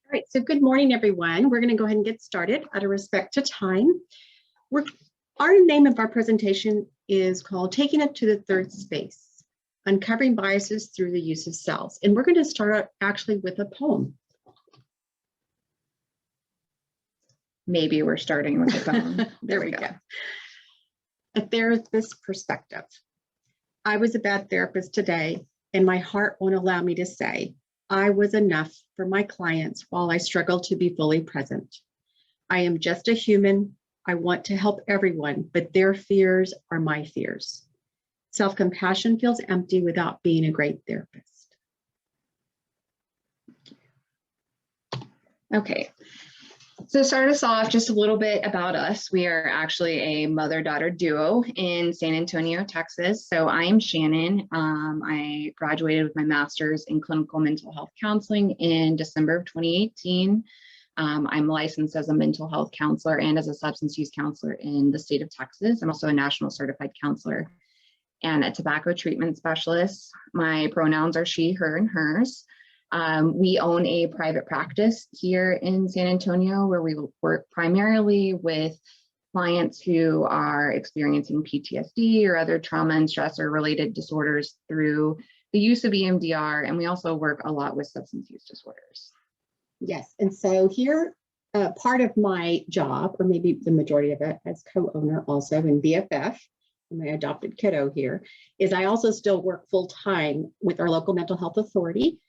All right, so good morning, everyone. We're going to go ahead and get started out of respect to time. Our name of our presentation is called Taking It to the Third Space, Uncovering Biases Through the Use of Selves. And we're going to start out actually with a poem. Maybe we're starting with a poem. There we go. A therapist's perspective. I was a bad therapist today, and my heart won't allow me to say I was enough for my clients while I struggle to be fully present. I am just a human. I want to help everyone, but their fears are my fears. Self-compassion feels empty without being a great therapist. Okay, so to start us off, just a little bit about us. We are actually a mother-daughter duo in San Antonio, Texas. So I am Shannon. I graduated with my master's in clinical mental health counseling in December of 2018. I'm licensed as a mental health counselor and as a substance use counselor in the state of Texas. I'm also a national certified counselor and a tobacco treatment specialist. My pronouns are she, her, and hers. We own a private practice here in San Antonio where we work primarily with clients who are experiencing PTSD or other trauma and stressor related disorders through the use of EMDR. And we also work a lot with substance use disorders. Yes, and so here, part of my job, or maybe the majority of it as co-owner also in BFF, my adopted kiddo here, is I also still work full-time with our local mental health authority,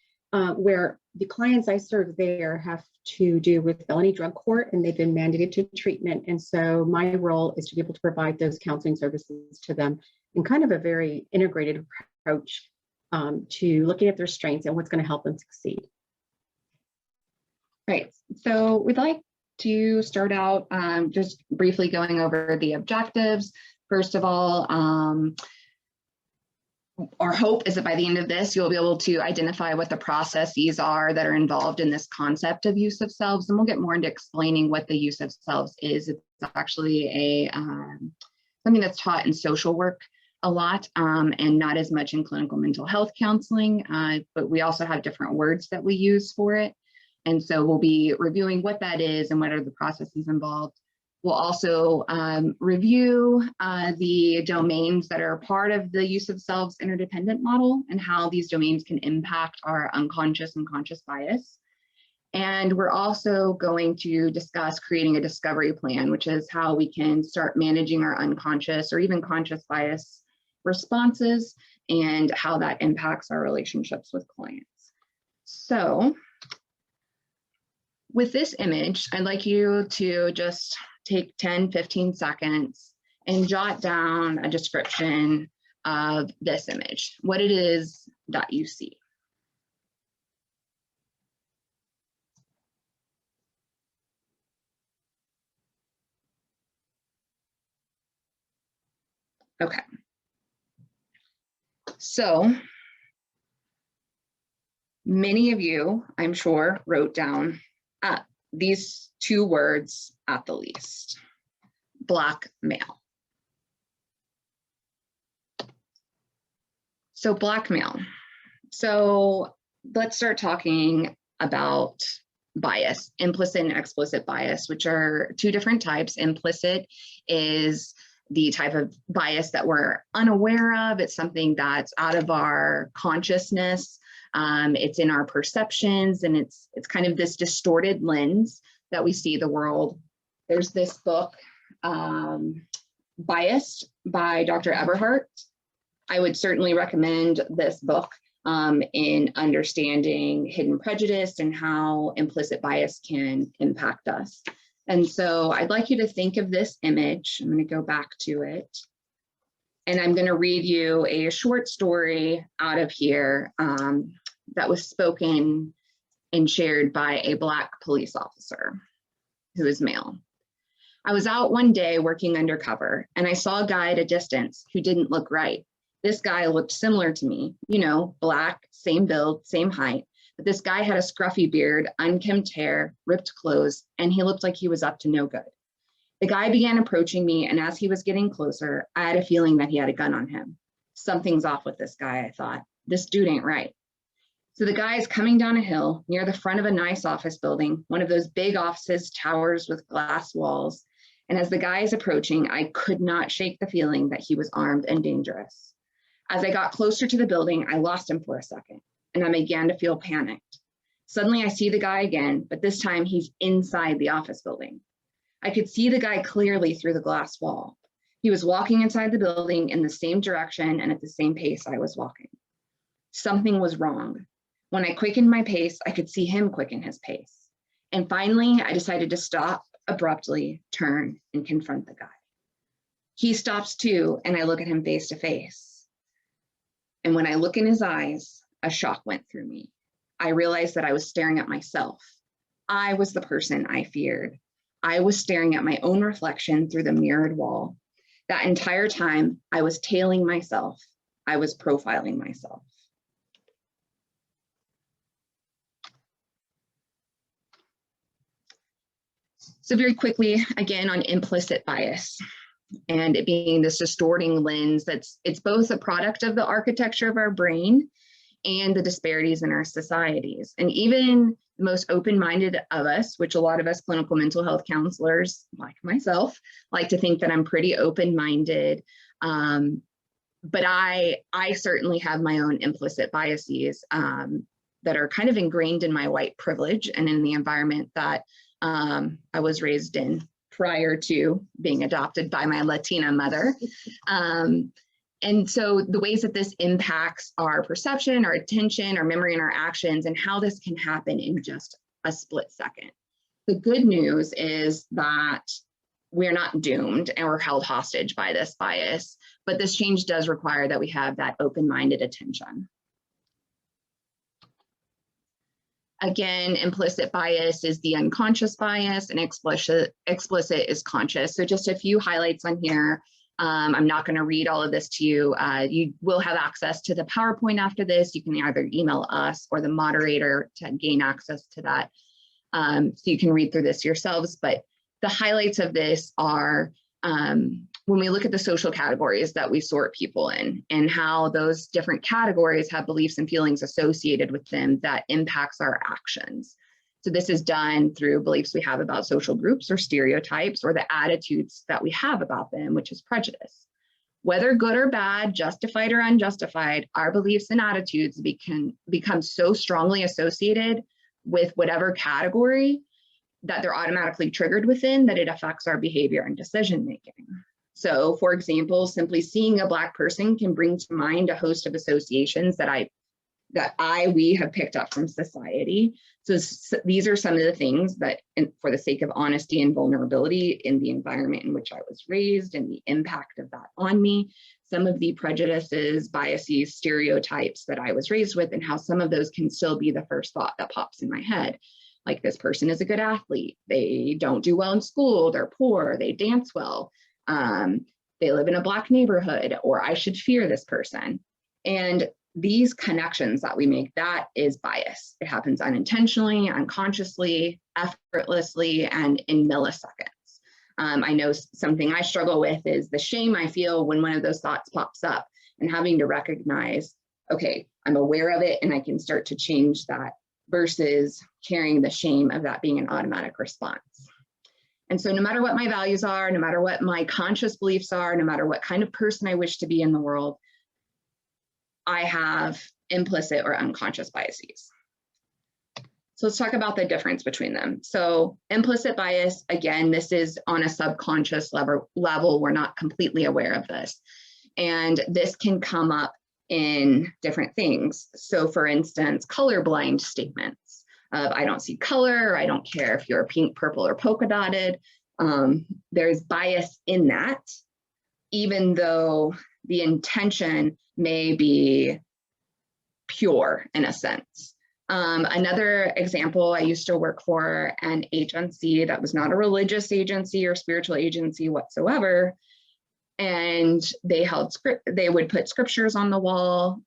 where the clients I serve there have to do with felony drug court, and they've been mandated to treatment. And so my role is to be able to provide those counseling services to them in kind of a very integrated approach to looking at their strengths and what's going to help them succeed. Right, so we'd like to start out just briefly going over the objectives. First of all, our hope is that by the end of this, you'll be able to identify what the processes are that are involved in this concept of use of selves, and we'll get more into explaining what the use of selves is. It's actually something that's taught in social work a lot and not as much in clinical mental health counseling, but we also have different words that we use for it. And so we'll be reviewing what that is and what are the processes involved. We'll also review the domains that are part of the use of selves interdependent model and how these domains can impact our unconscious and conscious bias. And we're also going to discuss creating a discovery plan, which is how we can start managing our unconscious or even conscious bias responses and how that impacts our relationships with clients. So with this image, I'd like you to just take 10, 15 seconds and jot down a description of this image, what it is that you see. Okay. So many of you, I'm sure, wrote down these two words at the least: Black male. So Black male. So let's start talking about bias, implicit and explicit bias, which are two different types. Implicit is the type of bias that we're unaware of. It's something that's out of our consciousness. It's in our perceptions, and it's kind of this distorted lens that we see the world. There's this book, Biased by Dr. Eberhardt. I would certainly recommend this book in understanding hidden prejudice and how implicit bias can impact us. And so I'd like you to think of this image. I'm going to go back to it. And I'm going to read you a short story out of here that was spoken and shared by a Black police officer who is male. I was out one day working undercover, and I saw a guy at a distance who didn't look right. This guy looked similar to me, you know, Black, same build, same height, but this guy had a scruffy beard, unkempt hair, ripped clothes, and he looked like he was up to no good. The guy began approaching me, and as he was getting closer, I had a feeling that he had a gun on him. Something's off with this guy, I thought. This dude ain't right. So the guy is coming down a hill near the front of a nice office building, one of those big offices, towers with glass walls. And as the guy is approaching, I could not shake the feeling that he was armed and dangerous. As I got closer to the building, I lost him for a second, and I began to feel panicked. Suddenly I see the guy again, but this time he's inside the office building. I could see the guy clearly through the glass wall. He was walking inside the building in the same direction and at the same pace I was walking. Something was wrong. When I quickened my pace, I could see him quicken his pace. And finally, I decided to stop abruptly, turn, and confront the guy. He stops too, and I look at him face to face. And when I look in his eyes, a shock went through me. I realized that I was staring at myself. I was the person I feared. I was staring at my own reflection through the mirrored wall. That entire time, I was tailing myself. I was profiling myself. So very quickly, again, on implicit bias and it being this distorting lens it's both a product of the architecture of our brain and the disparities in our societies. And even the most open-minded of us, which a lot of us clinical mental health counselors, like myself, like to think that I'm pretty open-minded. But I certainly have my own implicit biases that are kind of ingrained in my white privilege and in the environment that I was raised in prior to being adopted by my Latina mother. And so the ways that this impacts our perception, our attention, our memory, and our actions, and how this can happen in just a split second. The good news is that we're not doomed and we're held hostage by this bias, but this change does require that we have that open-minded attention. Again, implicit bias is the unconscious bias and explicit is conscious. So just a few highlights on here. I'm not going to read all of this to you. You will have access to the PowerPoint after this. You can either email us or the moderator to gain access to that. So you can read through this yourselves. But the highlights of this are when we look at the social categories that we sort people in and how those different categories have beliefs and feelings associated with them that impacts our actions. So this is done through beliefs we have about social groups or stereotypes or the attitudes that we have about them, which is prejudice. Whether good or bad, justified or unjustified, our beliefs and attitudes become so strongly associated with whatever category that they're automatically triggered within that it affects our behavior and decision making. So for example, simply seeing a Black person can bring to mind a host of associations that we have picked up from society. So these are some of the things that, for the sake of honesty and vulnerability in the environment in which I was raised and the impact of that on me, some of the prejudices, biases, stereotypes that I was raised with, and how some of those can still be the first thought that pops in my head. Like, this person is a good athlete, they don't do well in school, they're poor, they dance well, they live in a Black neighborhood, or I should fear this person. And these connections that we make, that is bias. It happens unintentionally, unconsciously, effortlessly, and in milliseconds. I know something I struggle with is the shame I feel when one of those thoughts pops up, and having to recognize, okay, I'm aware of it and I can start to change that, versus carrying the shame of that being an automatic response. And so no matter what my values are, no matter what my conscious beliefs are, no matter what kind of person I wish to be in the world, I have implicit or unconscious biases. So let's talk about the difference between them. So implicit bias, again, this is on a subconscious level. We're not completely aware of this. And this can come up in different things. So for instance, colorblind statements of I don't see color, or I don't care if you're pink, purple, or polka dotted. There's bias in that, even though the intention may be pure in a sense. Another example, I used to work for an agency that was not a religious agency or spiritual agency whatsoever. And they would put scriptures on the wall,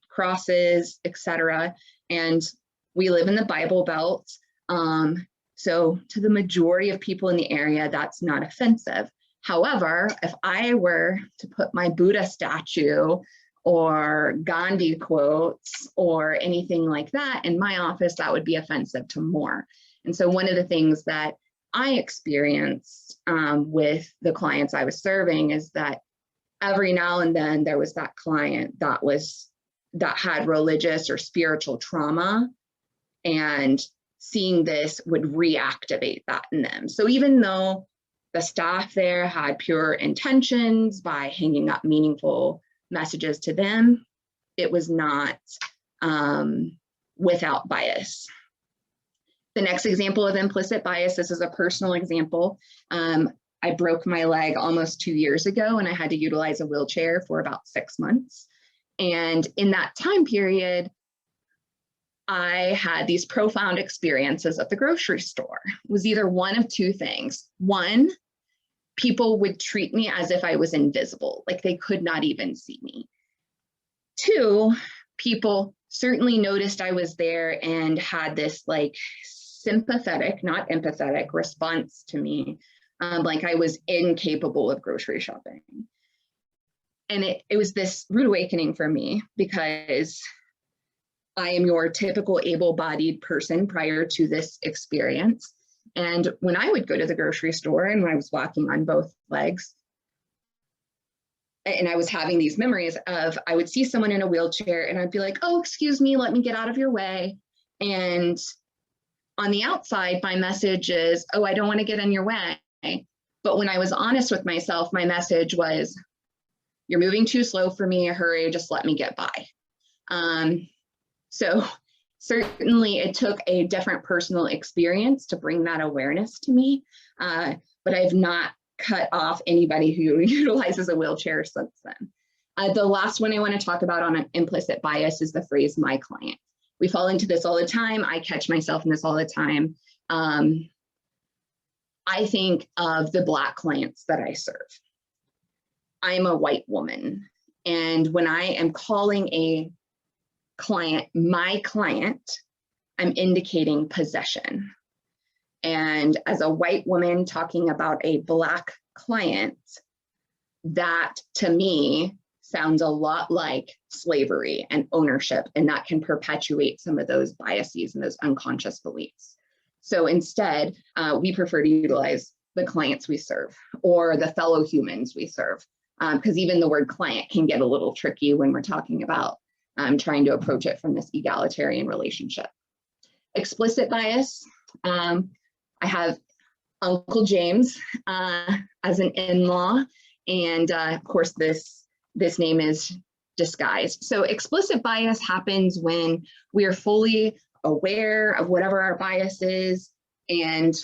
crosses, etc. And we live in the Bible Belt. So to the majority of people in the area, that's not offensive. However, if I were to put my Buddha statue or Gandhi quotes or anything like that in my office, that would be offensive to more. And so one of the things that I experienced with the clients I was serving is that every now and then there was that client that had religious or spiritual trauma, and seeing this would reactivate that in them. So even though the staff there had pure intentions by hanging up meaningful messages to them, it was not without bias. The next example of implicit bias, this is a personal example. I broke my leg almost 2 years ago, and I had to utilize a wheelchair for about 6 months. And in that time period, I had these profound experiences at the grocery store. It was either one of two things. One, people would treat me as if I was invisible, like they could not even see me. Two, people certainly noticed I was there and had this like sympathetic, not empathetic response to me, like I was incapable of grocery shopping. And it was this rude awakening for me, because I am your typical able-bodied person prior to this experience. And when I would go to the grocery store and when I was walking on both legs, and I was having these memories of, I would see someone in a wheelchair and I'd be like, oh, excuse me, let me get out of your way. And on the outside, my message is, oh, I don't want to get in your way. But when I was honest with myself, my message was, you're moving too slow for me, hurry, just let me get by. So certainly it took a different personal experience to bring that awareness to me, but I've not cut off anybody who utilizes a wheelchair since then. The last one I want to talk about on an implicit bias is the phrase, my client. We fall into this all the time. I catch myself in this all the time. I think of the Black clients that I serve. I'm a white woman, and when I am calling a client my client, I'm indicating possession. And as a white woman talking about a Black client, that to me sounds a lot like slavery and ownership, and that can perpetuate some of those biases and those unconscious beliefs. So instead, we prefer to utilize the clients we serve or the fellow humans we serve, because even the word client can get a little tricky when we're talking about trying to approach it from this egalitarian relationship. Explicit bias. I have Uncle James as an in-law, and of course this name is disguised. So explicit bias happens when we are fully aware of whatever our bias is, and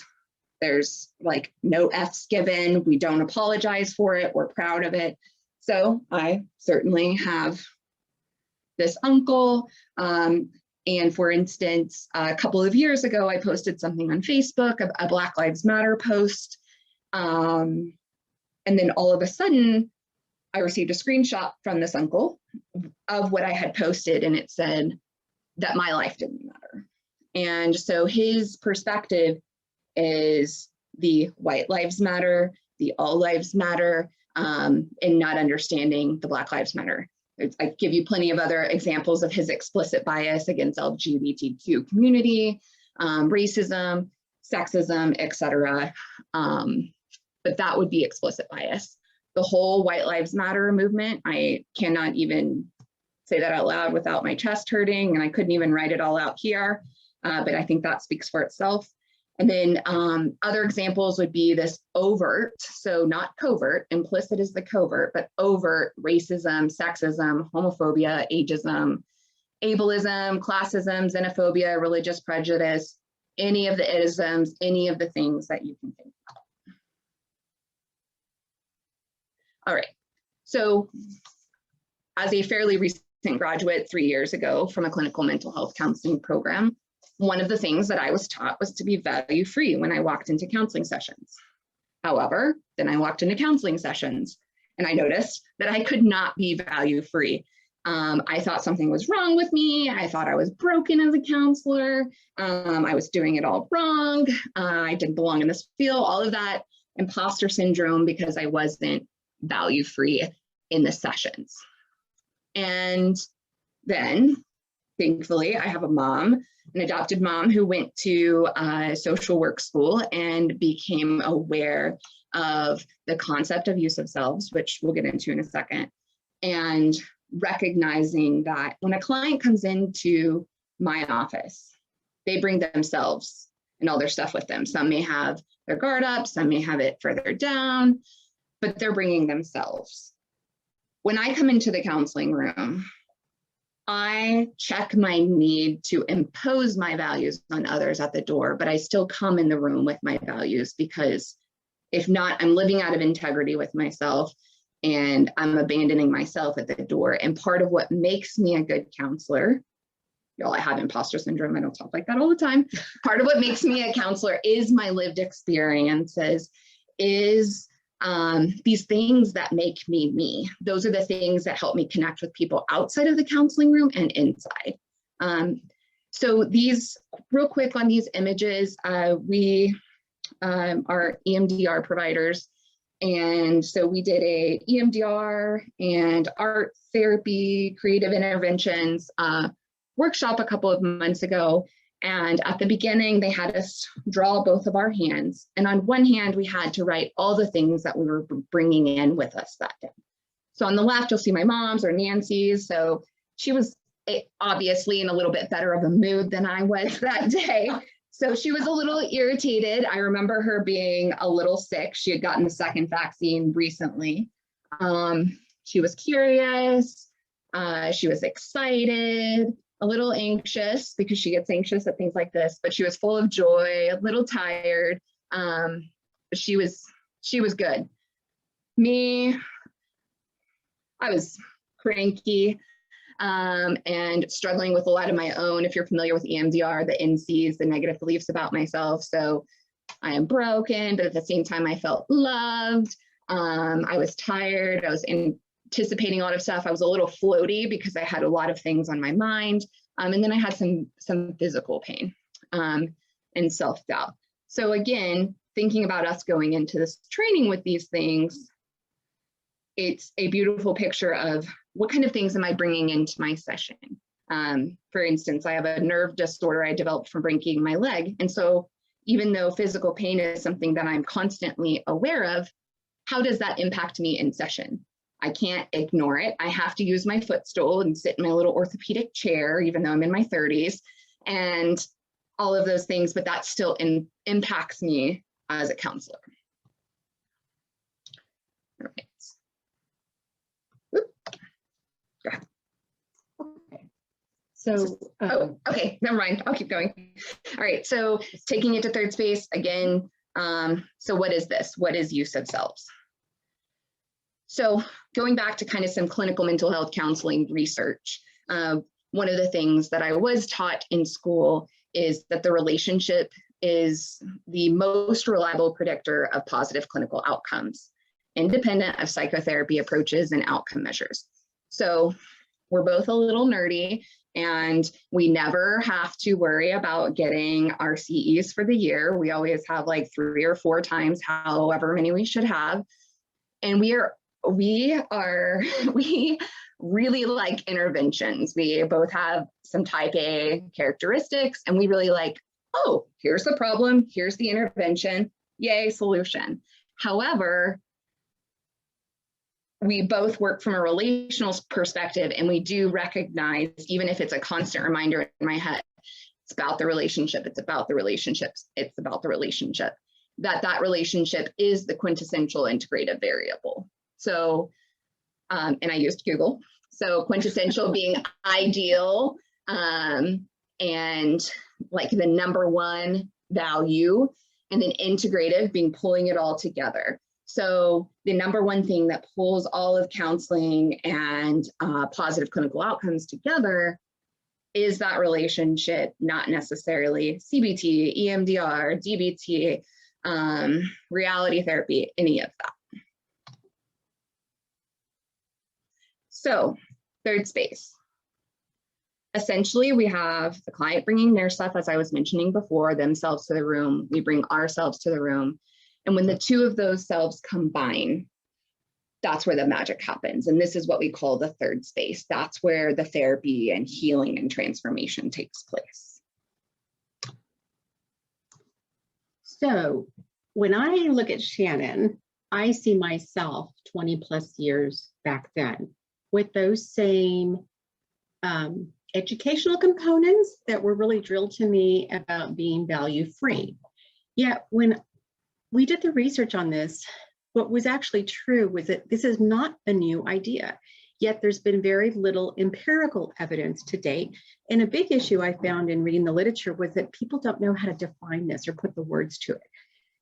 there's like no F's given. We don't apologize for it. We're proud of it. So I certainly have this uncle. And for instance, a couple of years ago, I posted something on Facebook, a Black Lives Matter post. And then all of a sudden, I received a screenshot from this uncle of what I had posted, and it said that my life didn't matter. And so his perspective is the white lives matter, the all lives matter, and not understanding the Black Lives Matter. I give you plenty of other examples of his explicit bias against LGBTQ community, racism, sexism, etc. But that would be explicit bias. The whole White Lives Matter movement, I cannot even say that out loud without my chest hurting, and I couldn't even write it all out here, but I think that speaks for itself. And then other examples would be this overt, so not covert, implicit is the covert, but overt racism, sexism, homophobia, ageism, ableism, classism, xenophobia, religious prejudice, any of the isms, any of the things that you can think about. All right, so as a fairly recent graduate 3 years ago from a clinical mental health counseling program, one of the things that I was taught was to be value-free when I walked into counseling sessions. However, then I walked into counseling sessions and I noticed that I could not be value-free. I thought something was wrong with me. I thought I was broken as a counselor. I was doing it all wrong. I didn't belong in this field, all of that imposter syndrome because I wasn't value-free in the sessions. And then, thankfully, I have a mom, an adopted mom, who went to social work school and became aware of the concept of use of selves, which we'll get into in a second, and recognizing that when a client comes into my office, they bring themselves and all their stuff with them. Some may have their guard up, some may have it further down, but they're bringing themselves. When I come into the counseling room, I check my need to impose my values on others at the door, but I still come in the room with my values, because if not, I'm living out of integrity with myself and I'm abandoning myself at the door. And part of what makes me a good counselor, y'all, I have imposter syndrome, I don't talk like that all the time. Part of what makes me a counselor is my lived experiences, is these things that make me me. Those are the things that help me connect with people outside of the counseling room and inside. So these, real quick on these images, we are EMDR providers. And so we did a EMDR and art therapy, creative interventions workshop a couple of months ago. And at the beginning, they had us draw both of our hands. And on one hand, we had to write all the things that we were bringing in with us that day. So on the left, you'll see my mom's or Nancy's. So she was obviously in a little bit better of a mood than I was that day. So she was a little irritated. I remember her being a little sick. She had gotten the second vaccine recently. She was curious. She was excited, a little anxious, because she gets anxious at things like this, but she was full of joy, a little tired. But she was good. Me, I was cranky and struggling with a lot of my own. If you're familiar with EMDR, the NCs, the negative beliefs about myself. So I am broken, but at the same time, I felt loved. I was tired. I was anticipating a lot of stuff. I was a little floaty because I had a lot of things on my mind. And then I had some physical pain and self-doubt. So again, thinking about us going into this training with these things, it's a beautiful picture of what kind of things am I bringing into my session. For instance, I have a nerve disorder I developed from breaking my leg. And so even though physical pain is something that I'm constantly aware of, how does that impact me in session? I can't ignore it. I have to use my footstool and sit in my little orthopedic chair, even though I'm in my 30s, and all of those things, but that still impacts me as a counselor. All right. Okay. So, okay, never mind. I'll keep going. All right, so taking it to third space again. So what is this? What is use of selves? So going back to kind of some clinical mental health counseling research, one of the things that I was taught in school is that the relationship is the most reliable predictor of positive clinical outcomes, independent of psychotherapy approaches and outcome measures. So we're both a little nerdy, and we never have to worry about getting our CEs for the year. We always have like 3 or 4 times however many we should have. And we really like interventions. We both have some type A characteristics, and we really like, oh, here's the problem, here's the intervention, yay, solution. However, we both work from a relational perspective, and we do recognize, even if it's a constant reminder in my head, it's about the relationship, it's about the relationships, it's about the relationship, that relationship is the quintessential integrative variable. So, and I used Google, so quintessential being ideal, and like the #1 value, and then integrative being pulling it all together. So the #1 thing that pulls all of counseling and positive clinical outcomes together is that relationship, not necessarily CBT, EMDR, DBT, reality therapy, any of that. So third space. Essentially, we have the client bringing their stuff, as I was mentioning before, themselves to the room. We bring ourselves to the room. And when the two of those selves combine, that's where the magic happens. And this is what we call the third space. That's where the therapy and healing and transformation takes place. So when I look at Shannon, I see myself 20 plus years back then with those same educational components that were really drilled to me about being value free. Yet when we did the research on this, what was actually true was that this is not a new idea, yet there's been very little empirical evidence to date. And a big issue I found in reading the literature was that people don't know how to define this or put the words to it.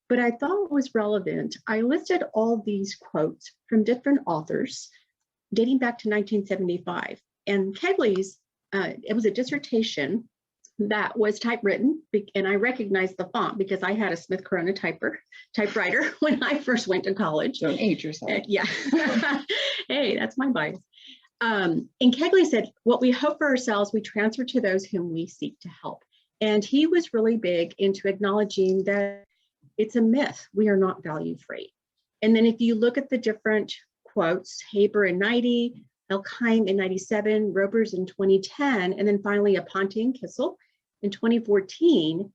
But I thought it was relevant. I listed all these quotes from different authors dating back to 1975. And Kegley's, it was a dissertation that was typewritten, and I recognized the font because I had a Smith Corona typewriter when I first went to college. Don't age yourself. Yeah. Hey, that's my bias. And Kegley said, what we hope for ourselves, we transfer to those whom we seek to help. And he was really big into acknowledging that it's a myth. We are not value free. And then if you look at the different quotes, Haber in 90, Elkheim in 97, Ropers in 2010, and then finally Aponte and Kissel in 2014,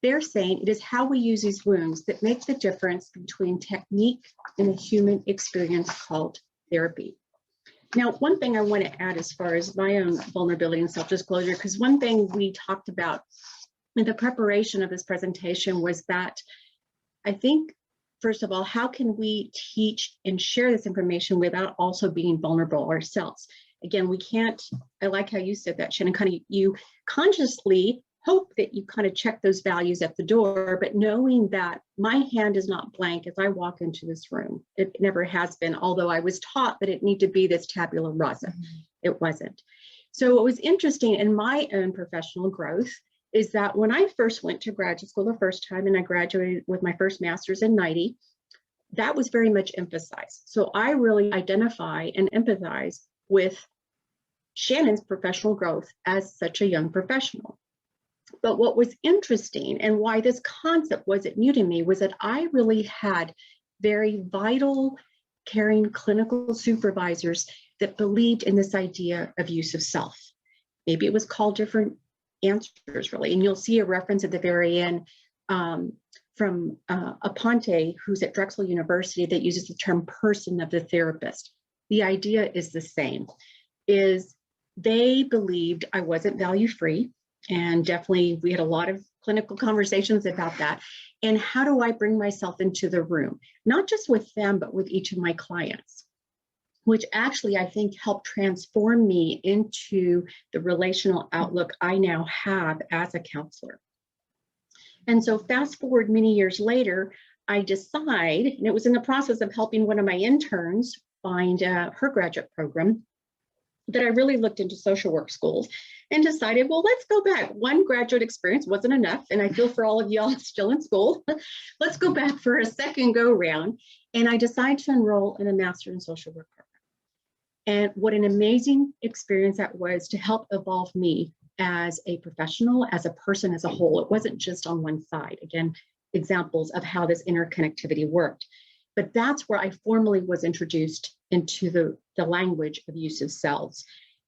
they're saying it is how we use these wounds that make the difference between technique and a human experience called therapy. Now, one thing I want to add as far as my own vulnerability and self-disclosure, because one thing we talked about in the preparation of this presentation was that I think, first of all, how can we teach and share this information without also being vulnerable ourselves? Again, we can't, I like how you said that, Shannon, kind of you consciously hope that you kind of check those values at the door, but knowing that my hand is not blank as I walk into this room. It never has been, although I was taught that it needed to be this tabula rasa. Mm-hmm. It wasn't. So what was interesting in my own professional growth is that when I first went to graduate school the first time and I graduated with my first master's in 90, that was very much emphasized. So I really identify and empathize with Shannon's professional growth as such a young professional. But what was interesting and why this concept wasn't new to me was that I really had very vital, caring clinical supervisors that believed in this idea of use of self. Maybe it was called different answers, really. And you'll see a reference at the very end from Aponte, who's at Drexel University, that uses the term person of the therapist. The idea is the same, is they believed I wasn't value free. And definitely we had a lot of clinical conversations about that. And how do I bring myself into the room, not just with them, but with each of my clients, which actually I think helped transform me into the relational outlook I now have as a counselor. And so fast forward many years later, I decide, and it was in the process of helping one of my interns find her graduate program, that I really looked into social work schools and decided, well, let's go back. One graduate experience wasn't enough. And I feel for all of y'all still in school, let's go back for a second go round. And I decided to enroll in a master in social work program. And what an amazing experience that was to help evolve me as a professional, as a person as a whole. It wasn't just on one side. Again, examples of how this interconnectivity worked. But that's where I formally was introduced into the language of use of selves.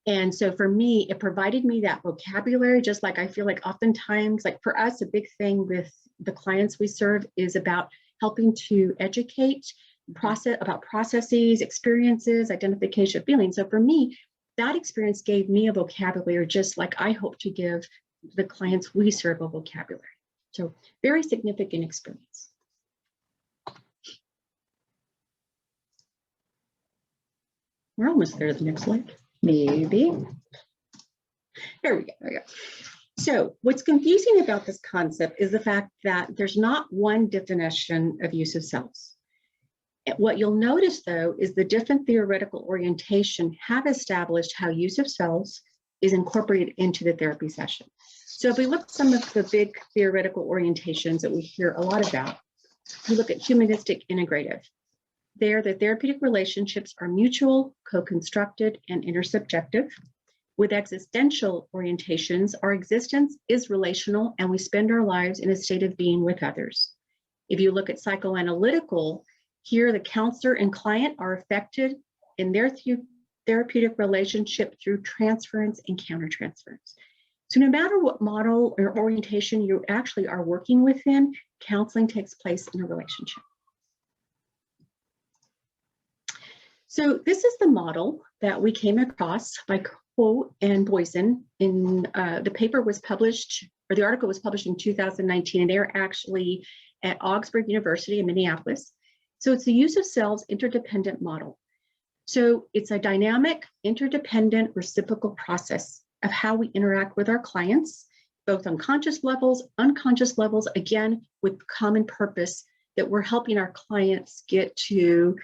And so for me, it provided me that vocabulary, just like I feel like oftentimes, like for us, a big thing with the clients we serve is about helping to educate about processes, experiences, identification of feelings. So for me, that experience gave me a vocabulary, just like I hope to give the clients we serve a vocabulary. So very significant experience. We're almost there to the next slide. Maybe. There we go. So what's confusing about this concept is the fact that there's not one definition of use of selves. What you'll notice, though, is the different theoretical orientation have established how use of selves is incorporated into the therapy session. So if we look at some of the big theoretical orientations that we hear a lot about, we look at humanistic integrative. There, the therapeutic relationships are mutual, co-constructed, and intersubjective. With existential orientations, our existence is relational, and we spend our lives in a state of being with others. If you look at psychoanalytical Here, the counselor and client are affected in their therapeutic relationship through transference and countertransference. So no matter what model or orientation you actually are working within, counseling takes place in a relationship. So this is the model that we came across by Coe and Boysen. In the paper was published, or the article was published in 2019, and they're actually at Augsburg University in Minneapolis. So it's the use of selves interdependent model. So it's a dynamic, interdependent, reciprocal process of how we interact with our clients, both on conscious levels, unconscious levels, again, with common purpose that we're helping our clients get to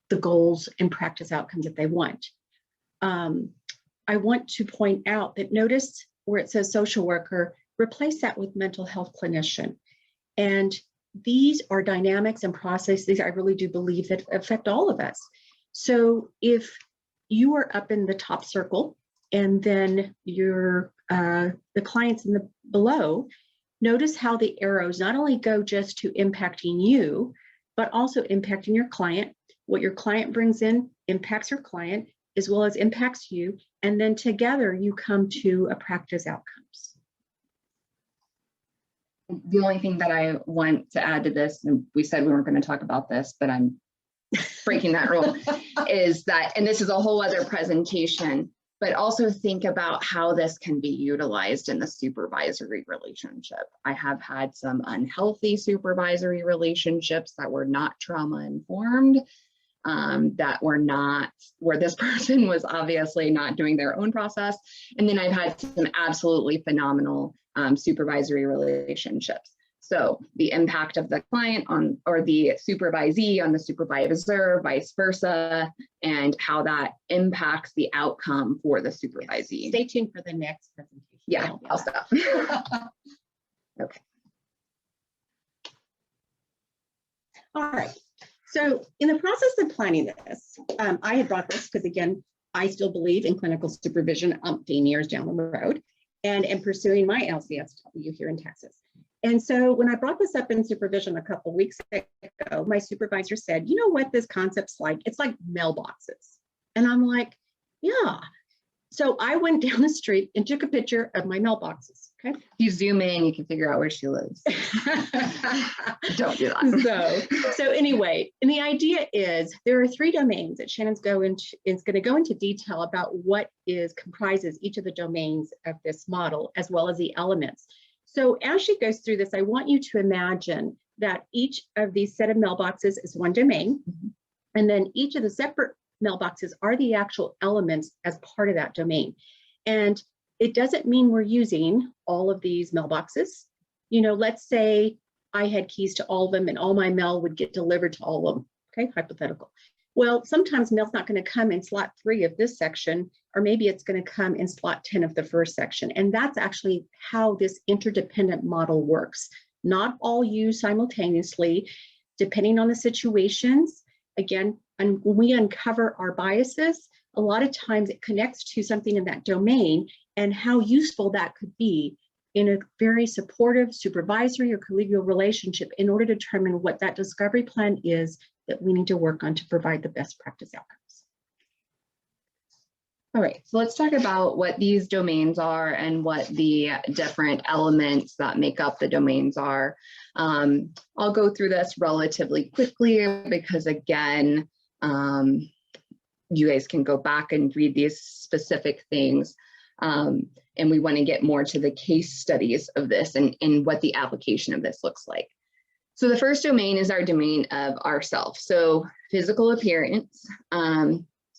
the goals and practice outcomes that they want. I want to point out that notice where it says social worker, replace that with mental health clinician. And these are dynamics and processes I really do believe that affect all of us. So if you are up in the top circle and then you're the clients in the below, notice how the arrows not only go just to impacting you, but also impacting your client. What your client brings in impacts your client as well as impacts you. And then together you come to a practice outcomes. The only thing that I want to add to this, and we said we weren't going to talk about this, but I'm breaking that rule, is that, and this is a whole other presentation, but also think about how this can be utilized in the supervisory relationship. I have had some unhealthy supervisory relationships that were not trauma informed, that were not, where this person was obviously not doing their own process. And then I've had some absolutely phenomenal supervisory relationships. So the impact of the client on, or the supervisee on the supervisor, vice versa, and how that impacts the outcome for the supervisee. Stay tuned for the next presentation. Yeah, I'll stop. Okay. All right. So in the process of planning this, I had brought this because, again, I still believe in clinical supervision umpteen years down the road and am pursuing my LCSW here in Texas. And so when I brought this up in supervision a couple of weeks ago, my supervisor said, you know what this concept's like? It's like mailboxes. And I'm like, yeah. So I went down the street and took a picture of my mailboxes. Okay. If you zoom in, you can figure out where she lives. Don't do that. So anyway, and the idea is there are 3 domains that Shannon's going to go into detail about what comprises each of the domains of this model, as well as the elements. So as she goes through this, I want you to imagine that each of these set of mailboxes is one domain, and then each of the separate mailboxes are the actual elements as part of that domain. And it doesn't mean we're using all of these mailboxes. You know, let's say I had keys to all of them and all my mail would get delivered to all of them. Okay, hypothetical. Well, sometimes mail's not going to come in slot 3 of this section, or maybe it's going to come in slot 10 of the first section. And that's actually how this interdependent model works. Not all used simultaneously, depending on the situations. Again, and when we uncover our biases, a lot of times it connects to something in that domain and how useful that could be in a very supportive supervisory or collegial relationship in order to determine what that discovery plan is that we need to work on to provide the best practice outcomes. All right, so let's talk about what these domains are and what the different elements that make up the domains are. I'll go through this relatively quickly because, again, you guys can go back and read these specific things. And we want to get more to the case studies of this and what the application of this looks like. So the first domain is our domain of ourself. So physical appearance.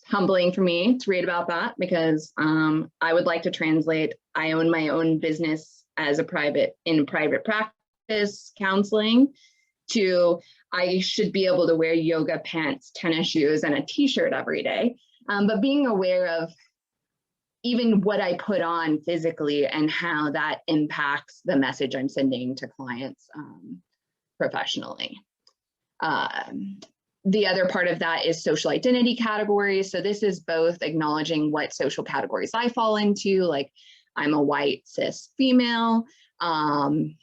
Humbling for me to read about that because I would like to translate, I own my own business as in private practice counseling, to I should be able to wear yoga pants, tennis shoes, and a t-shirt every day. But being aware of even what I put on physically and how that impacts the message I'm sending to clients professionally. The other part of that is social identity categories. So this is both acknowledging what social categories I fall into, like I'm a white cis female. I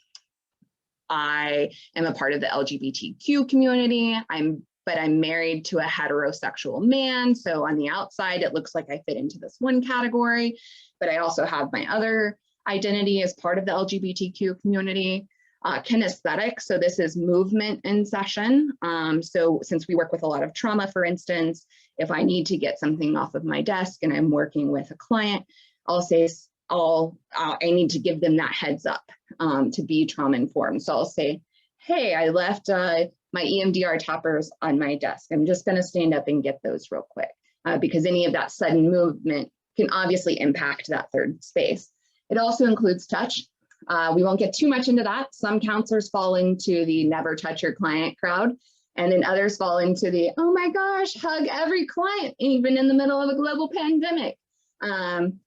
am a part of the LGBTQ community. I'm but I'm married to a heterosexual man. So on the outside, it looks like I fit into this one category, but I also have my other identity as part of the LGBTQ community. Kinesthetic, so this is movement in session. So since we work with a lot of trauma, for instance, if I need to get something off of my desk and I'm working with a client, I'll say, I need to give them that heads up to be trauma informed. So I'll say, hey, I left my EMDR toppers on my desk. I'm just going to stand up and get those real quick because any of that sudden movement can obviously impact that third space. It also includes touch. We won't get too much into that. Some counselors fall into the never touch your client crowd, and then others fall into the, oh my gosh, hug every client, even in the middle of a global pandemic.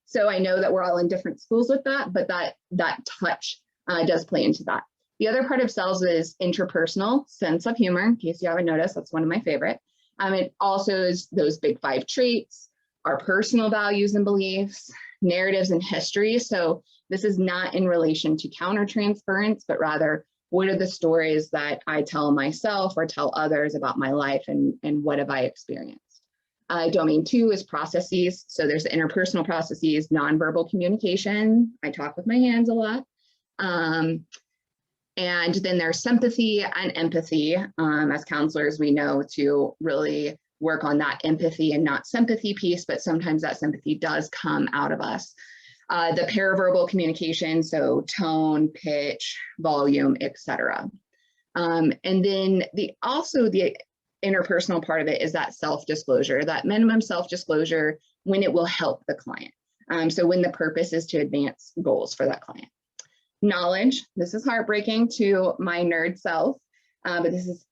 So I know that we're all in different schools with that, but that touch does play into that. The other part of Selves is interpersonal sense of humor. In case you haven't noticed, that's one of my favorite. It also is those big 5 traits, our personal values and beliefs, narratives and history. So this is not in relation to countertransference, but rather what are the stories that I tell myself or tell others about my life and what have I experienced. Domain 2 is processes. So there's interpersonal processes, nonverbal communication. I talk with my hands a lot. And then there's sympathy and empathy. As counselors, we know to really work on that empathy and not sympathy piece, but sometimes that sympathy does come out of us. The paraverbal communication, so tone, pitch, volume, etc. And then the interpersonal part of it is that self-disclosure, that minimum self-disclosure when it will help the client. So when the purpose is to advance goals for that client. Knowledge, this is heartbreaking to my nerd self, but this is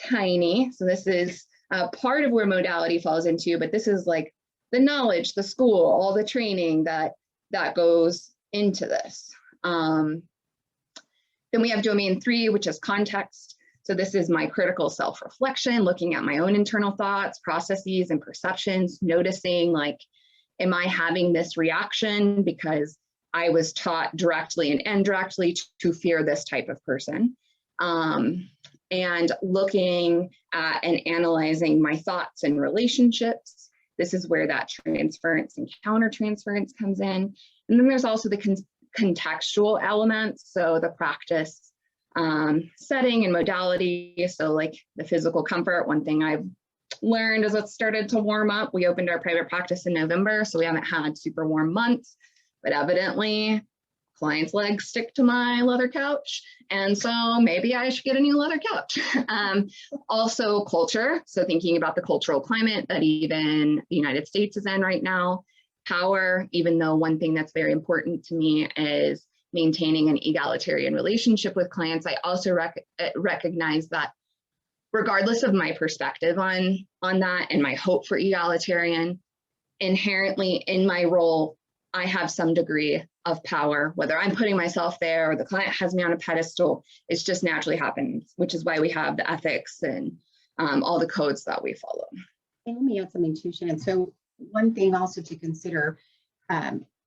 tiny. So this is part of where modality falls into, but this is like the knowledge, the school, all the training that goes into this. Then we have domain 3, which is context. So this is my critical self-reflection, looking at my own internal thoughts, processes, and perceptions, noticing like, am I having this reaction because I was taught directly and indirectly to fear this type of person? And looking at and analyzing my thoughts and relationships. This is where that transference and countertransference comes in. And then there's also the contextual elements. So the practice setting and modality. So like the physical comfort, one thing I've learned as it started to warm up, we opened our private practice in November, so we haven't had super warm months, but evidently clients' legs stick to my leather couch. And so maybe I should get a new leather couch. Also culture. So thinking about the cultural climate that even the United States is in right now. Power, even though one thing that's very important to me is maintaining an egalitarian relationship with clients, I also recognize that regardless of my perspective on that and my hope for egalitarian, inherently in my role, I have some degree of power, whether I'm putting myself there or the client has me on a pedestal. It's just naturally happens, which is why we have the ethics and all the codes that we follow. And let me add something too, Shannon. So one thing also to consider,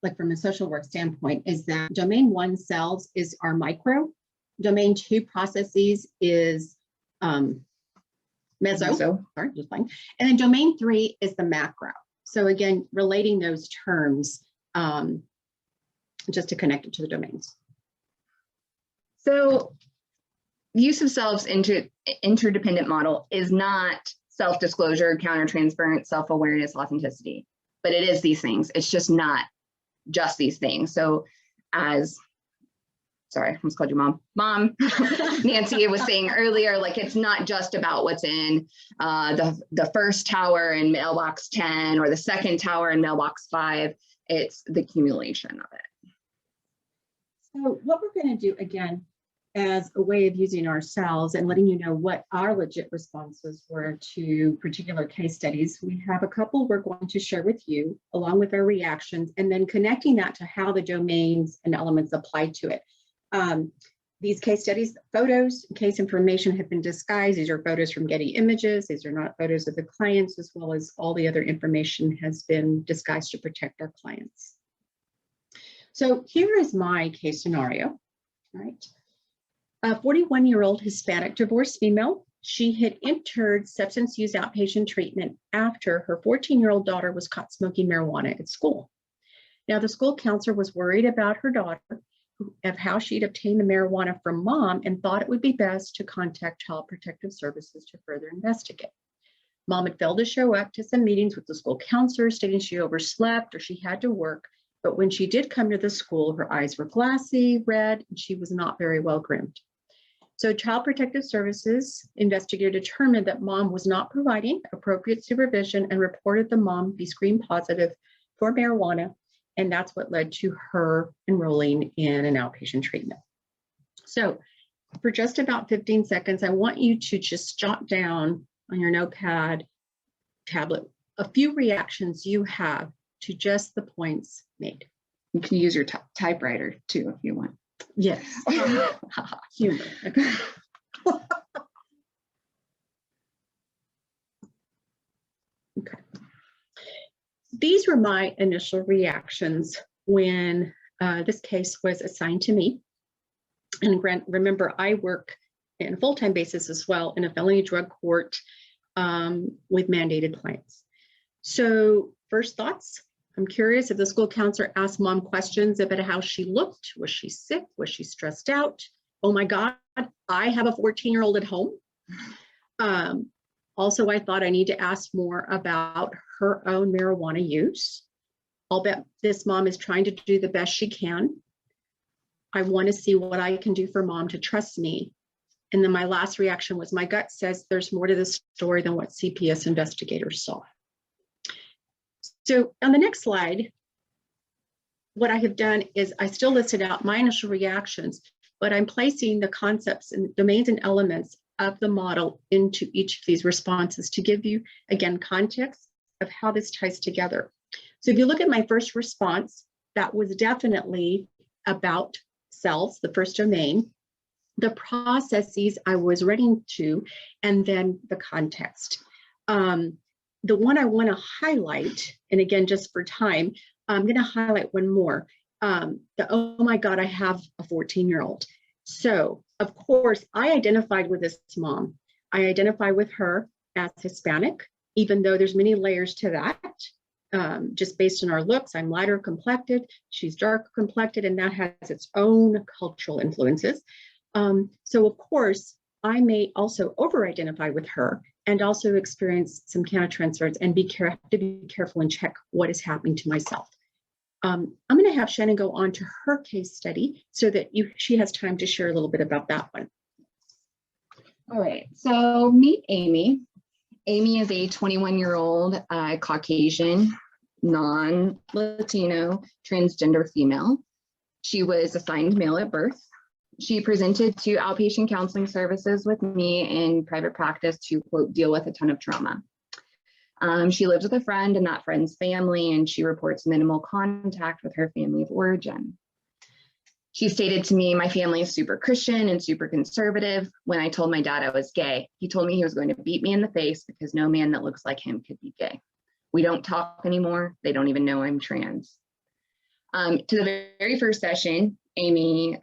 like from a social work standpoint, is that domain 1 Selves is our micro, domain 2 processes is meso. Sorry, just playing. And then domain 3 is the macro. So again, relating those terms just to connect it to the domains. So use of Selves interdependent model is not self-disclosure, countertransference, self-awareness, authenticity, but it is these things. It's just not just these things. So sorry, I almost called you mom. Nancy was saying earlier, like it's not just about what's in the first tower in mailbox 10 or the second tower in mailbox 5. It's the accumulation of it. So what we're going to do again, as a way of using ourselves and letting you know what our legit responses were to particular case studies, we have a couple we're going to share with you along with our reactions, and then connecting that to how the domains and elements apply to it. These case studies, photos, case information have been disguised. These are photos from Getty Images. These are not photos of the clients, as well as all the other information has been disguised to protect our clients. So here is my case scenario, right? A 41-year-old Hispanic divorced female she had entered substance use outpatient treatment after her 14-year-old daughter was caught smoking marijuana at school. Now, the school counselor was worried about her daughter, of how she'd obtained the marijuana from mom, and thought it would be best to contact Child Protective Services to further investigate. Mom had failed to show up to some meetings with the school counselor, stating she overslept or she had to work. But when she did come to the school, her eyes were glassy, red, and she was not very well groomed. So Child Protective Services investigator determined that mom was not providing appropriate supervision and reported the mom be screened positive for marijuana. And that's what led to her enrolling in an outpatient treatment. So for just about 15 seconds, I want you to just jot down on your notepad, tablet, a few reactions you have to just the points made. You can use your typewriter too if you want. Yes. Humor. Okay. Okay. These were my initial reactions when this case was assigned to me. And remember, I work in a full-time basis as well in a felony drug court with mandated clients. So first thoughts, I'm curious if the school counselor asked mom questions about how she looked. Was she sick? Was she stressed out? Oh my God, I have a 14-year-old at home. Also, I thought I need to ask more about her own marijuana use. I'll bet this mom is trying to do the best she can. I want to see what I can do for mom to trust me. And then my last reaction was, my gut says there's more to this story than what CPS investigators saw. So on the next slide, what I have done is I still listed out my initial reactions, but I'm placing the concepts and domains and elements of the model into each of these responses to give you, again, context of how this ties together. So if you look at my first response, that was definitely about selves, the first domain, the processes I was running to, and then the context. The one I want to highlight, and again, just for time, I'm going to highlight one more. Oh my God, I have a 14-year-old. So of course, I identified with this mom. I identify with her as Hispanic, even though there's many layers to that. Just based on our looks, I'm lighter complected, she's darker complected, and that has its own cultural influences. So of course, I may also over-identify with her and also experience some countertransference and have to be careful and check what is happening to myself. I'm going to have Shannon go on to her case study so that she has time to share a little bit about that one. All right, so meet Amy. Amy is a 21-year-old Caucasian, non-Latino, transgender female. She was assigned male at birth. She presented to outpatient counseling services with me in private practice to, quote, deal with a ton of trauma. She lives with a friend and that friend's family, and she reports minimal contact with her family of origin. She stated to me, my family is super Christian and super conservative. When I told my dad I was gay, he told me he was going to beat me in the face because no man that looks like him could be gay. We don't talk anymore. They don't even know I'm trans. To the very first session, Amy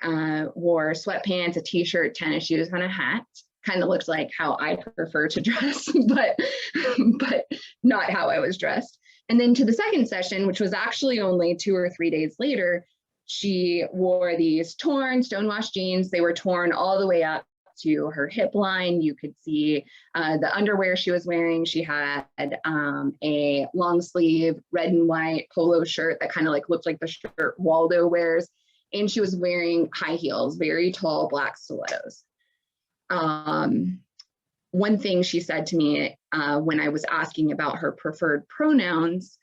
wore sweatpants, a t-shirt, tennis shoes, and a hat. Kind of looked like how I prefer to dress, but not how I was dressed. And then to the second session, which was actually only 2 or 3 days later, she wore these torn stonewashed jeans. They were torn all the way up to her hip line. You could see the underwear she was wearing. She had a long sleeve red and white polo shirt that kind of like looked like the shirt Waldo wears. And she was wearing high heels, very tall black stilettos. One thing she said to me when I was asking about her preferred pronouns,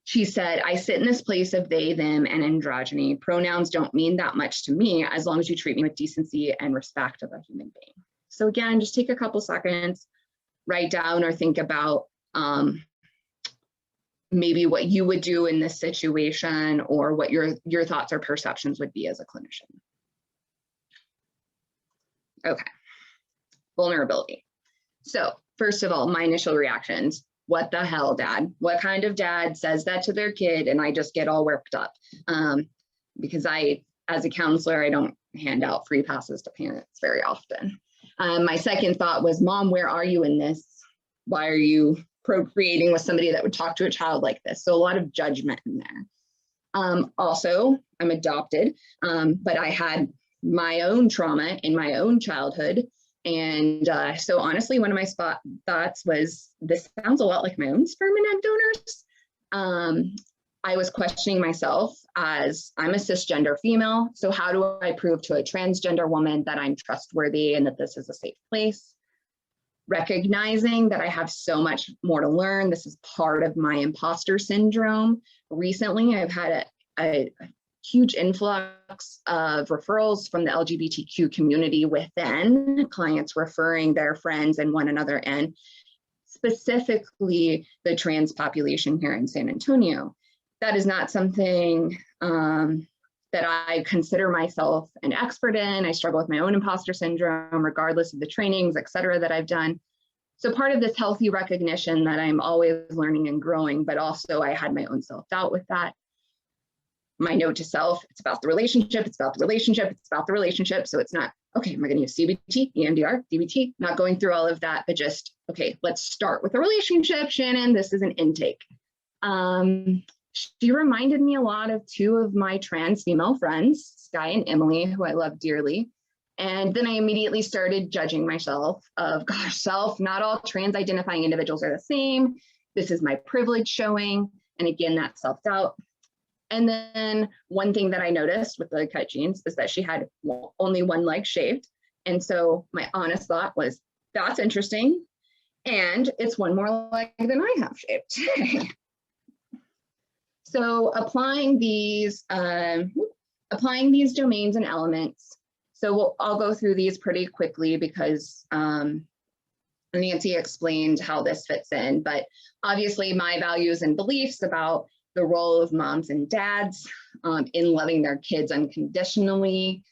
she said, I sit in this place of they, them, and androgyny. Pronouns don't mean that much to me as long as you treat me with decency and respect of a human being. So again, just take a couple seconds, write down or think about maybe what you would do in this situation or what your thoughts or perceptions would be as a clinician. Okay, vulnerability. So first of all, my initial reactions. What the hell, dad? What kind of dad says that to their kid? And I just get all worked up because as a counselor, I don't hand out free passes to parents very often. My second thought was, Mom, where are you in this? Why are you procreating with somebody that would talk to a child like this? So a lot of judgment in there. Also, I'm adopted, but I had my own trauma in my own childhood. And so honestly, one of my thoughts was, this sounds a lot like my own sperm and egg donors. I was questioning myself as I'm a cisgender female. So how do I prove to a transgender woman that I'm trustworthy and that this is a safe place? Recognizing that I have so much more to learn. This is part of my imposter syndrome. Recently, I've had a huge influx of referrals from the LGBTQ community within, clients referring their friends and one another, and specifically the trans population here in San Antonio. That is not something that I consider myself an expert in. I struggle with my own imposter syndrome, regardless of the trainings, et cetera, that I've done. So part of this healthy recognition that I'm always learning and growing, but also I had my own self-doubt with that. My note to self, it's about the relationship, it's about the relationship, it's about the relationship. So it's not, okay, am I gonna use CBT, EMDR, DBT? Not going through all of that, but just, okay, let's start with a relationship, Shannon, this is an intake. She reminded me a lot of two of my trans female friends, Sky and Emily, who I love dearly. And then I immediately started judging myself of, gosh, self, not all trans identifying individuals are the same. This is my privilege showing. And again, that self-doubt. And then one thing that I noticed with the cut jeans is that she had only one leg shaved. And so my honest thought was, that's interesting. And it's one more leg than I have shaved. So applying these domains and elements. So I'll go through these pretty quickly because Nancy explained how this fits in, but obviously my values and beliefs about the role of moms and dads in loving their kids unconditionally.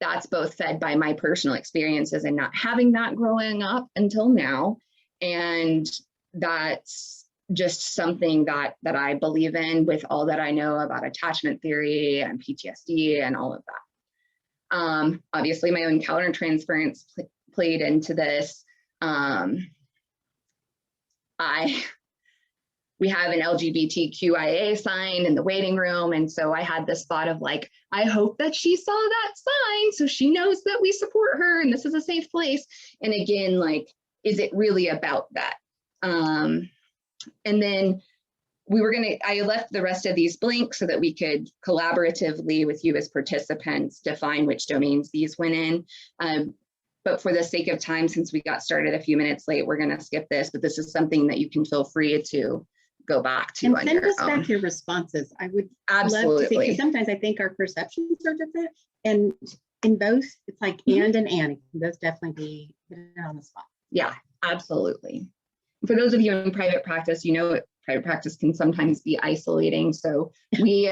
That's both fed by my personal experiences and not having that growing up until now. And that's just something that I believe in with all that I know about attachment theory and PTSD and all of that. Obviously, my own countertransference played into this. We have an LGBTQIA sign in the waiting room. And so I had this thought of like, I hope that she saw that sign so she knows that we support her and this is a safe place. And again, like, is it really about that? And then I left the rest of these blank so that we could collaboratively with you as participants define which domains these went in. But for the sake of time, since we got started a few minutes late, we're going to skip this, but this is something that you can feel free to go back to. And send us back your responses. I would love to see, because sometimes I think our perceptions are different. And in both, it's like and. Those definitely be on the spot. Yeah, absolutely. For those of you in private practice, you know, private practice can sometimes be isolating. So we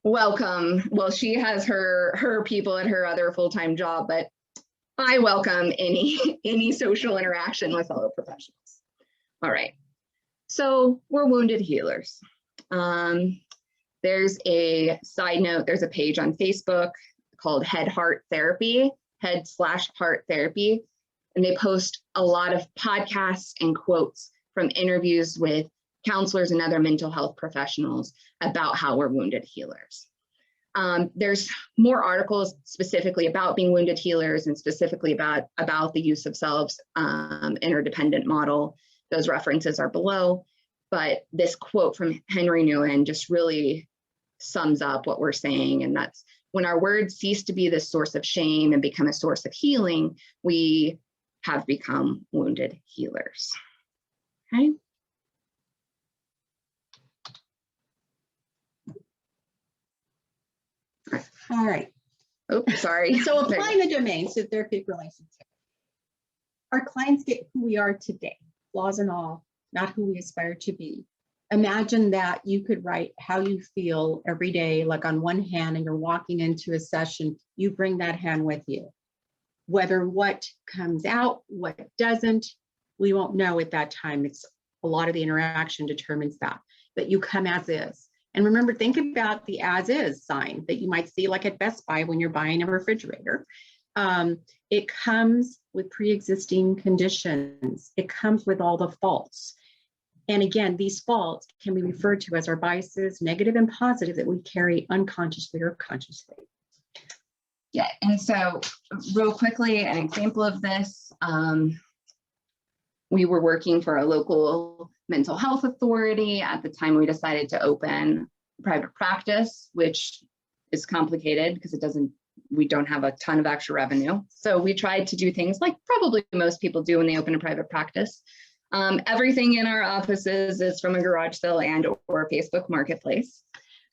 welcome, well, she has her people at her other full-time job, but I welcome any social interaction with fellow professionals. All right. So we're wounded healers. There's a side note, there's a page on Facebook called Head/Heart Therapy, Head/Heart Therapy. And they post a lot of podcasts and quotes from interviews with counselors and other mental health professionals about how we're wounded healers. There's more articles specifically about being wounded healers and specifically about the use of selves interdependent model. Those references are below, but this quote from Henry Nguyen just really sums up what we're saying. And that's, when our words cease to be the source of shame and become a source of healing, we have become wounded healers. Okay. All right. Oh, sorry. So applying the domains to therapeutic relationship. Our clients get who we are today, flaws and all, not who we aspire to be. Imagine that you could write how you feel every day, like on one hand, and you're walking into a session, you bring that hand with you. Whether what comes out, what doesn't, we won't know at that time. It's a lot of the interaction determines that, but you come as is. And remember, think about the as is sign that you might see like at Best Buy when you're buying a refrigerator. It comes with pre-existing conditions. It comes with all the faults. And again, these faults can be referred to as our biases, negative and positive, that we carry unconsciously or consciously. Yeah, and so real quickly, an example of this, we were working for a local mental health authority. At the time, we decided to open private practice, which is complicated because we don't have a ton of extra revenue. So we tried to do things like probably most people do when they open a private practice. Everything in our offices is from a garage sale and or Facebook marketplace.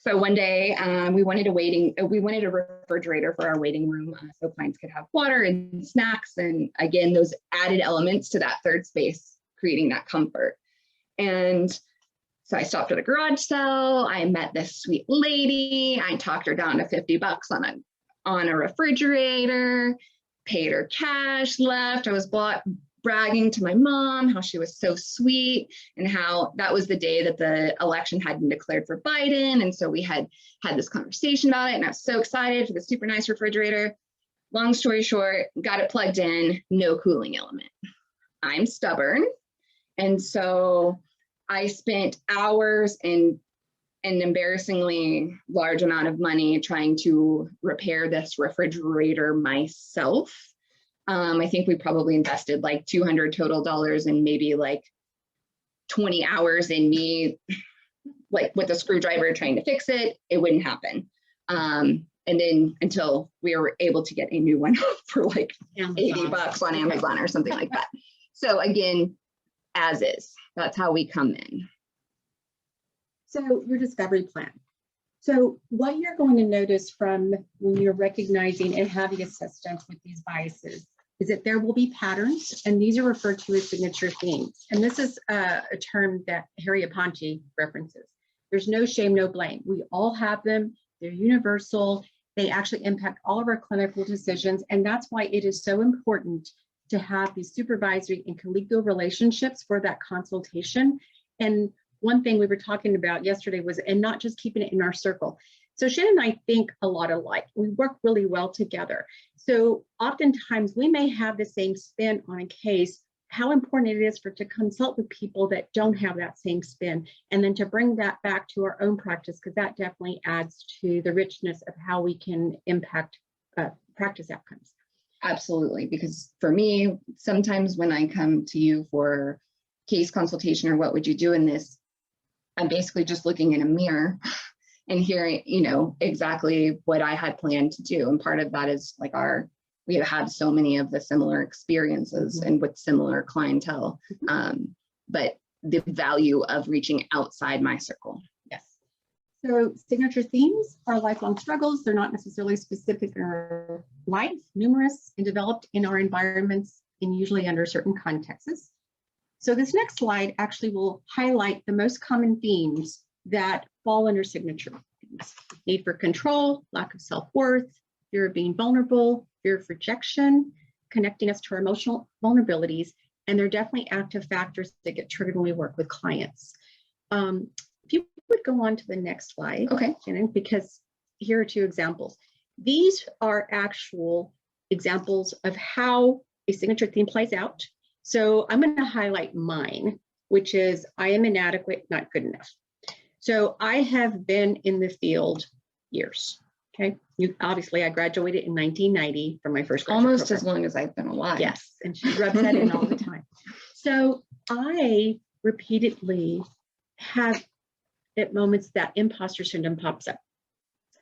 So one day we wanted a refrigerator for our waiting room so clients could have water and snacks. And again, those added elements to that third space, creating that comfort. And so I stopped at a garage sale. I met this sweet lady. I talked her down to $50 on a refrigerator, paid her cash, left. I was bragging to my mom how she was so sweet and how that was the day that the election had been declared for Biden. And so we had this conversation about it, and I was so excited for the super nice refrigerator. Long story short, got it plugged in, no cooling element. I'm stubborn. And so I spent hours and an embarrassingly large amount of money trying to repair this refrigerator myself. I think we probably invested like $200 total and maybe like 20 hours in me, like with a screwdriver trying to fix it. It wouldn't happen. And then until we were able to get a new one for like $80 on Amazon or something like that. So again, as is, that's how we come in. So your discovery plan. So what you're going to notice from when you're recognizing and having assistance with these biases is that there will be patterns, and these are referred to as signature themes. And this is a term that Harry Aponte references. There's no shame, no blame. We all have them. They're universal. They actually impact all of our clinical decisions. And that's why it is so important to have these supervisory and collegial relationships for that consultation. And one thing we were talking about yesterday was, and not just keeping it in our circle. So Shannon and I think a lot alike. We work really well together. So oftentimes we may have the same spin on a case, how important it is to consult with people that don't have that same spin, and then to bring that back to our own practice, because that definitely adds to the richness of how we can impact practice outcomes. Absolutely, because for me, sometimes when I come to you for case consultation or what would you do in this, I'm basically just looking in a mirror and hearing, exactly what I had planned to do. And part of that is like we have had so many of the similar experiences and with similar clientele, but the value of reaching outside my circle. Yes. So signature themes are lifelong struggles. They're not necessarily specific in our life, numerous and developed in our environments and usually under certain contexts. So this next slide actually will highlight the most common themes that fall under signature themes. Need for control, lack of self-worth, fear of being vulnerable, fear of rejection, connecting us to our emotional vulnerabilities, and they're definitely active factors that get triggered when we work with clients. If you would go on to the next slide, okay, Shannon, because here are two examples. These are actual examples of how a signature theme plays out. So I'm going to highlight mine, which is I am inadequate, not good enough. So I have been in the field years. Okay. Obviously, I graduated in 1990 from my first graduate almost program. as long as I've been alive. Yes. And she rubs that in all the time. So I repeatedly have at moments that imposter syndrome pops up.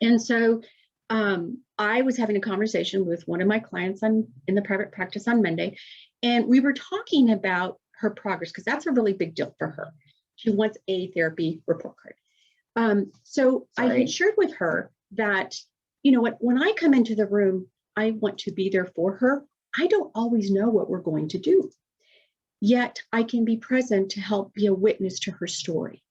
And so I was having a conversation with one of my clients in the private practice on Monday, and we were talking about her progress because that's a really big deal for her. She wants a therapy report card. So I had shared with her that, when I come into the room, I want to be there for her. I don't always know what we're going to do, yet I can be present to help be a witness to her story.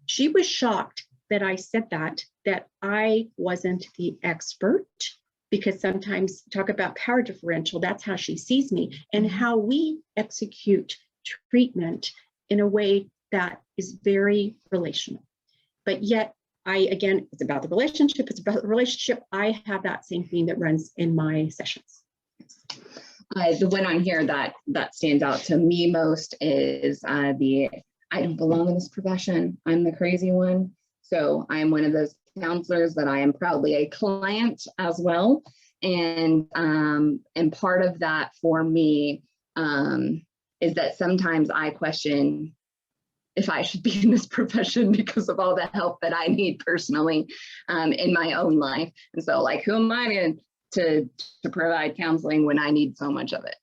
She was shocked that I said that I wasn't the expert, because sometimes talk about power differential, that's how she sees me, and how we execute treatment in a way that is very relational. But yet, it's about the relationship, I have that same theme that runs in my sessions. The one on here that stands out to me most is the I don't belong in this profession. I'm the crazy one. So I'm one of those counselors that I am proudly a client as well. And part of that for me is that sometimes I question if I should be in this profession because of all the help that I need personally in my own life. And so like, who am I to provide counseling when I need so much of it?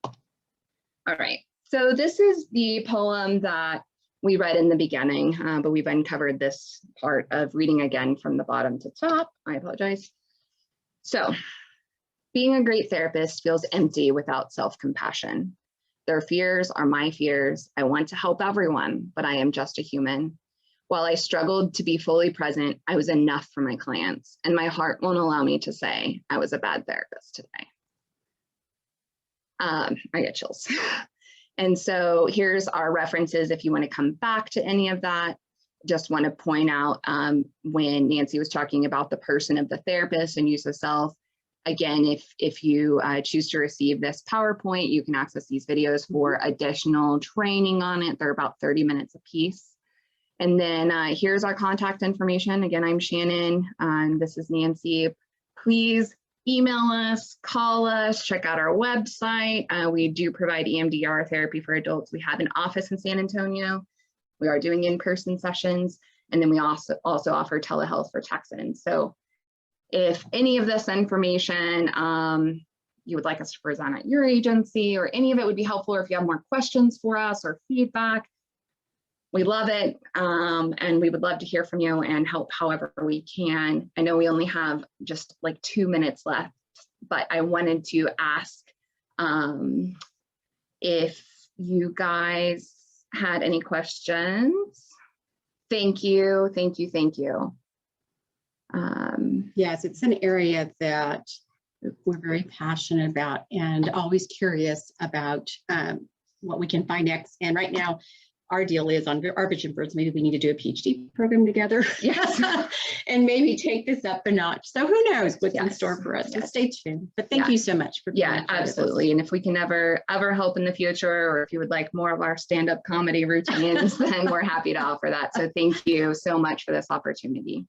All right, so this is the poem that we read in the beginning, but we've uncovered this part of reading again from the bottom to top. I apologize. So, being a great therapist feels empty without self-compassion. Their fears are my fears. I want to help everyone, but I am just a human. While I struggled to be fully present, I was enough for my clients, and my heart won't allow me to say I was a bad therapist today. I get chills. And so here's our references if you want to come back to any of that. Just want to point out when Nancy was talking about the person of the therapist and use of self. Again, if you choose to receive this PowerPoint, you can access these videos for additional training on it. They're about 30 minutes a piece. And then here's our contact information. Again, I'm Shannon, and this is Nancy. Please email us, call us, check out our website. We do provide EMDR therapy for adults. We have an office in San Antonio. We are doing in-person sessions, and then we also offer telehealth for Texans. So if any of this information you would like us to present at your agency, or any of it would be helpful, or if you have more questions for us or feedback, we love it, and we would love to hear from you and help however we can. I know we only have just like 2 minutes left, but I wanted to ask if you guys had any questions. Thank you, thank you, thank you. Yes, it's an area that we're very passionate about and always curious about what we can find next. And right now, our deal is on our vision boards. Maybe we need to do a PhD program together. Yes. And maybe take this up a notch. So who knows what's in store for us. So stay tuned. But thank you so much for being here. Absolutely. And if we can ever help in the future, or if you would like more of our stand-up comedy routines, then we're happy to offer that. So thank you so much for this opportunity.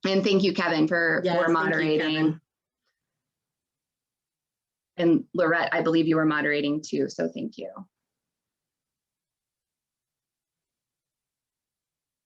And thank you, Kevin, for moderating. You, Kevin. And Lorette, I believe you were moderating too, so thank you.